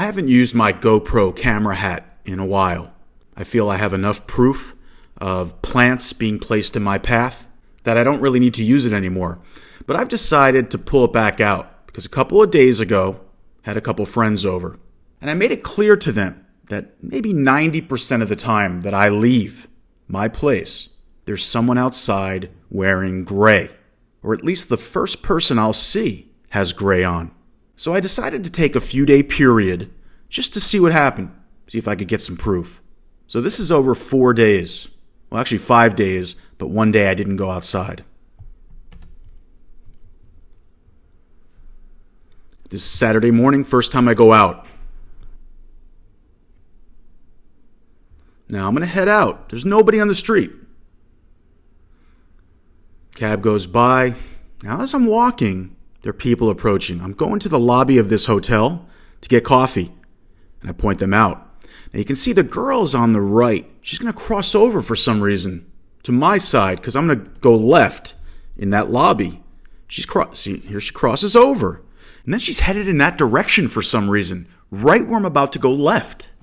I haven't used my GoPro camera hat in a while. I feel I have enough proof of plants being placed in my path that I don't really need to use it anymore. But I've decided to pull it back out because a couple of days ago, I had a couple friends over. And I made it clear to them that maybe 90% of the time that I leave my place, there's someone outside wearing gray. Or at least the first person I'll see has gray on. So I decided to take a few-day period just to see what happened, see if I could get some proof. So this is over 4 days. Well, actually 5 days, but one day I didn't go outside. This is Saturday morning, first time I go out. Now I'm going to head out. There's nobody on the street. Cab goes by. Now as I'm walking, there are people approaching. I'm going to the lobby of this hotel to get coffee, and I point them out. Now you can see the girl's on the right. She's going to cross over for some reason to my side because I'm going to go left in that lobby. See, here she crosses over, and then she's headed in that direction for some reason, right where I'm about to go left.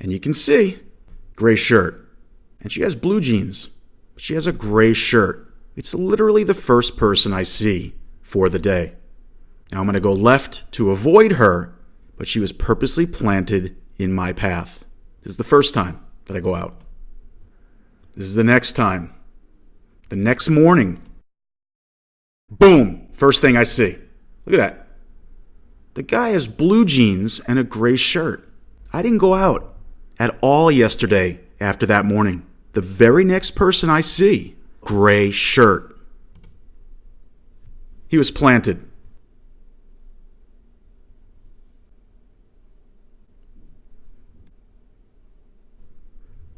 And you can see, gray shirt. And she has blue jeans. She has a gray shirt. It's literally the first person I see for the day. Now I'm going to go left to avoid her, but she was purposely planted in my path. This is the first time that I go out. This is the next time. The next morning. Boom! First thing I see. Look at that. The guy has blue jeans and a gray shirt. I didn't go out at all yesterday after that morning. The very next person I see, gray shirt. He was planted.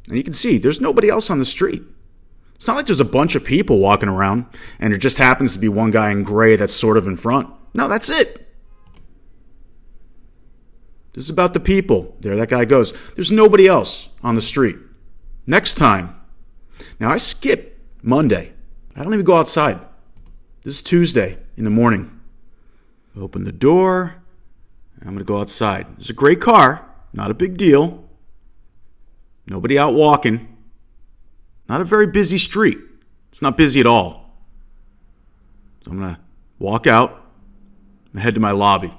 And you can see there's nobody else on the street. It's not like there's a bunch of people walking around and there just happens to be one guy in gray that's sort of in front. No, that's it. This is about the people. There that guy goes. There's nobody else on the street. Next time. Now I skip Monday. I don't even go outside. This is Tuesday in the morning. Open the door. I'm going to go outside. It's a great car. Not a big deal. Nobody out walking. Not a very busy street. It's not busy at all. So I'm going to walk out and head to my lobby.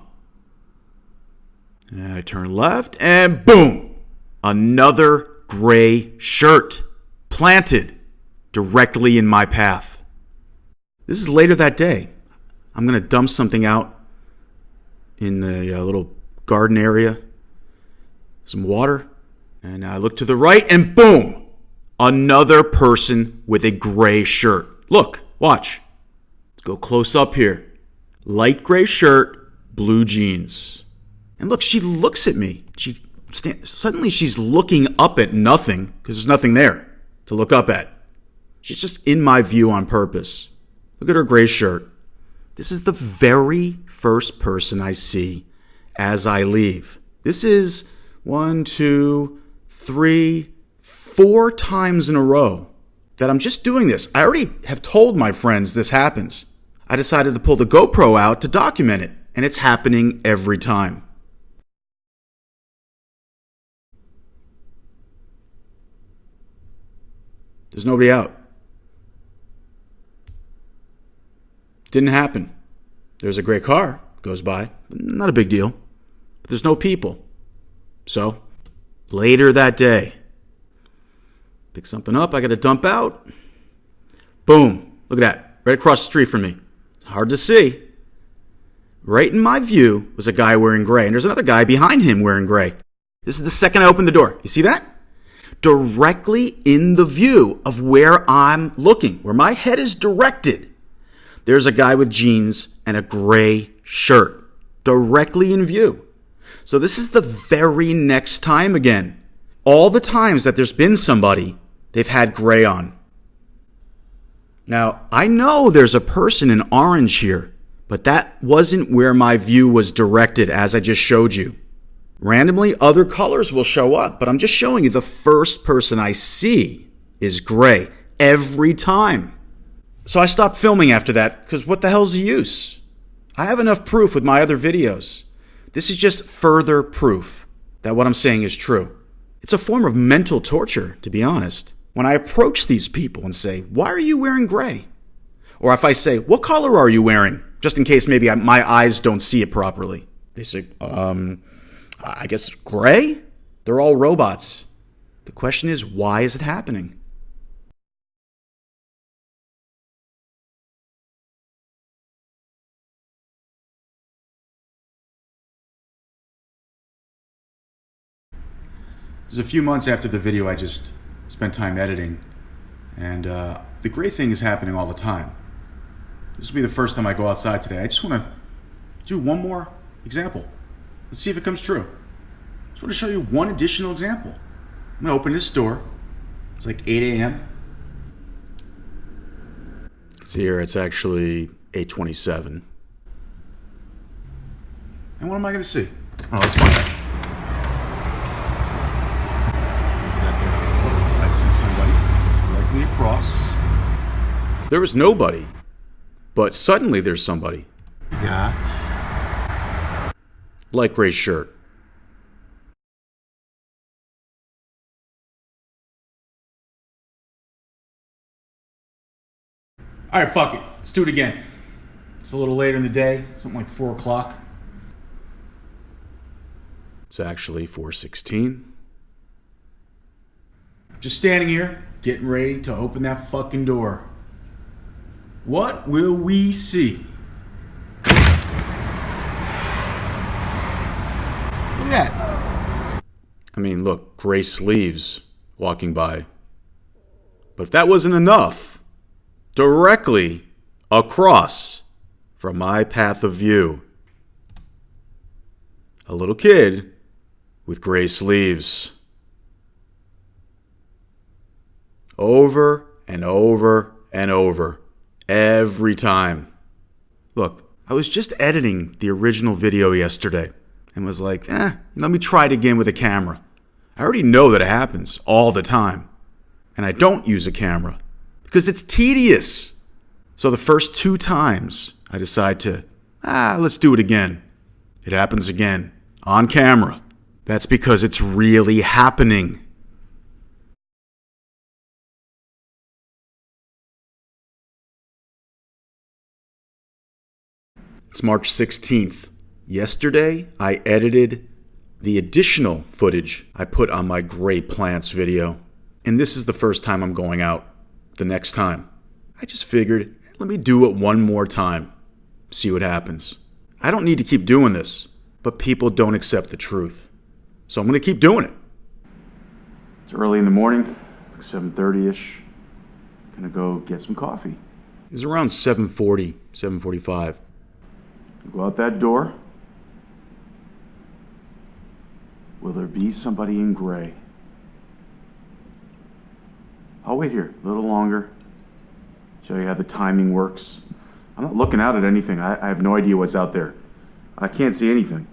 And I turn left and boom! Another gray shirt planted directly in my path. This is later that day. I'm going to dump something out in the little garden area. Some water. And I look to the right and boom! Another person with a gray shirt. Look, watch. Let's go close up here. Light gray shirt, blue jeans. And look, she looks at me. Suddenly she's looking up at nothing because there's nothing there to look up at. She's just in my view on purpose. Look at her gray shirt. This is the very first person I see as I leave. This is 1, 2, 3, 4 times in a row that I'm just doing this. I already have told my friends this happens. I decided to pull the GoPro out to document it, and it's happening every time. There's nobody out. Didn't happen. There's a gray car goes by. Not a big deal. But there's no people. So, later that day, pick something up. I got to dump out. Boom. Look at that. Right across the street from me. It's hard to see. Right in my view was a guy wearing gray. And there's another guy behind him wearing gray. This is the second I opened the door. You see that? Directly in the view of where I'm looking, where my head is directed, there's a guy with jeans and a gray shirt, directly in view. So this is the very next time again. All the times that there's been somebody, they've had gray on. Now, I know there's a person in orange here, but that wasn't where my view was directed as I just showed you. Randomly, other colors will show up, but I'm just showing you the first person I see is gray every time. So I stopped filming after that because what the hell's the use? I have enough proof with my other videos. This is just further proof that what I'm saying is true. It's a form of mental torture, to be honest. When I approach these people and say, why are you wearing gray? Or if I say, what color are you wearing? Just in case maybe my eyes don't see it properly. They say, I guess gray? They're all robots. The question is, why is it happening? This is a few months after the video I just spent time editing, and the gray thing is happening all the time. This will be the first time I go outside today. I just want to do one more example. Let's see if it comes true. I just want to show you one additional example. I'm going to open this door. It's like 8 a.m. See here, it's actually 8:27. And what am I going to see? Oh, it's fine. I see somebody directly across. There was nobody, but suddenly there's somebody. Got light gray shirt. All right, fuck it. Let's do it again. It's a little later in the day, something like 4 o'clock. It's actually 4:16. Just standing here, getting ready to open that fucking door. What will we see? Look at that. I mean, look, gray sleeves walking by. But if that wasn't enough, directly across from my path of view, a little kid with gray sleeves. Over and over and over, every time. Look, I was just editing the original video yesterday and was like, let me try it again with a camera. I already know that it happens all the time. And I don't use a camera because it's tedious. So the first 2 times I decide to, let's do it again. It happens again, on camera. That's because it's really happening. It's March 16th. Yesterday, I edited the additional footage I put on my gray plants video. And this is the first time I'm going out. The next time, I just figured, let me do it one more time. See what happens. I don't need to keep doing this, but people don't accept the truth. So I'm going to keep doing it. It's early in the morning, like 7:30-ish. Gonna go get some coffee. It was around 7:40, 7:45. Go out that door. Will there be somebody in gray? I'll wait here a little longer. Show you how the timing works. I'm not looking out at anything. I have no idea what's out there. I can't see anything.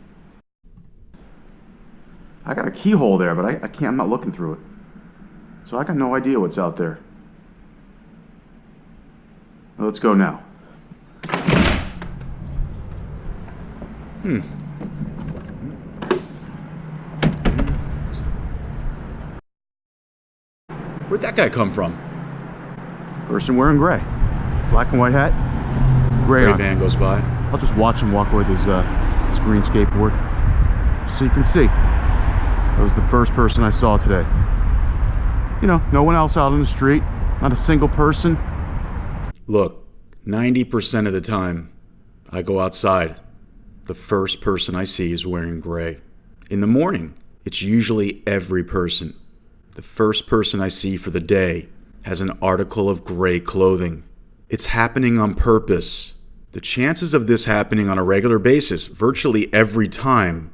I got a keyhole there, but I can't. I'm not looking through it. So I got no idea what's out there. Well, let's go now. Where'd that guy come from? Person wearing gray. Black and white hat. Gray van goes by. I'll just watch him walk with his green skateboard. So you can see. That was the first person I saw today. You know, no one else out on the street. Not a single person. Look, 90% of the time I go outside, the first person I see is wearing gray. In the morning, it's usually every person. The first person I see for the day has an article of gray clothing. It's happening on purpose. The chances of this happening on a regular basis, virtually every time,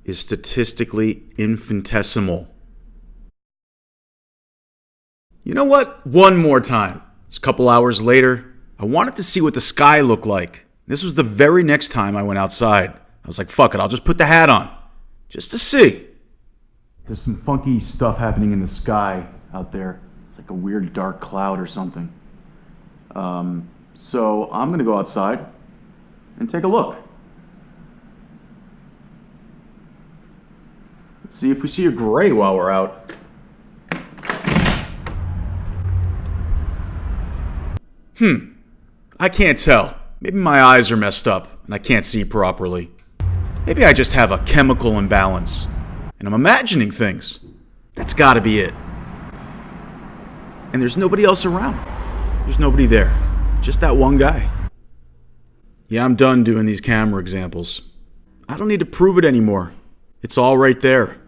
is statistically infinitesimal. You know what? One more time. It's a couple hours later. I wanted to see what the sky looked like. This was the very next time I went outside. I was like, fuck it, I'll just put the hat on. Just to see. There's some funky stuff happening in the sky out there. It's like a weird dark cloud or something. So I'm gonna go outside and take a look. Let's see if we see a gray while we're out. I can't tell. Maybe my eyes are messed up and I can't see properly. Maybe I just have a chemical imbalance and I'm imagining things. That's gotta be it. And there's nobody else around. There's nobody there. Just that one guy. Yeah, I'm done doing these camera examples. I don't need to prove it anymore. It's all right there.